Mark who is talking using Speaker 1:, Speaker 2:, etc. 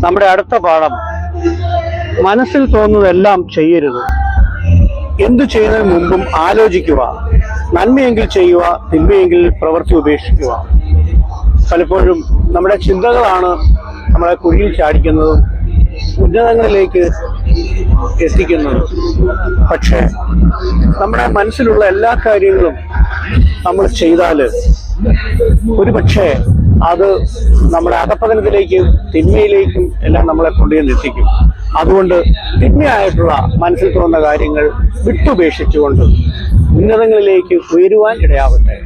Speaker 1: നമ്മുടെ അടുത്ത പാഠം, മനസ്സിൽ തോന്നുന്നതെല്ലാം ചെയ്യരുത്. എന്തു ചെയ്യുന്നതിന് മുമ്പും ആലോചിക്കുക. നന്മയെങ്കിൽ ചെയ്യുക, തിന്മയെങ്കിൽ പ്രവൃത്തി ഉപേക്ഷിക്കുക. പലപ്പോഴും നമ്മുടെ ചിന്തകളാണ് നമ്മളെ കുഴിയിൽ ചാടിക്കുന്നതും ഉന്നതങ്ങളിലേക്ക് എത്തിക്കുന്നത്. പക്ഷേ നമ്മുടെ മനസ്സിലുള്ള എല്ലാ കാര്യങ്ങളും നമ്മൾ ചെയ്താൽ ഒരുപക്ഷെ അത് നമ്മുടെ അധപതനത്തിലേക്കും തിന്മയിലേക്കും എല്ലാം നമ്മളെ കൊണ്ടുവന്ന് എത്തിക്കും. അതുകൊണ്ട് തിന്മയായിട്ടുള്ള മനസ്സിൽ തോന്നുന്ന കാര്യങ്ങൾ വിട്ടുപേക്ഷിച്ചുകൊണ്ട് ഉന്നതങ്ങളിലേക്ക് ഉയരുവാൻ ഇടയാവട്ടെ.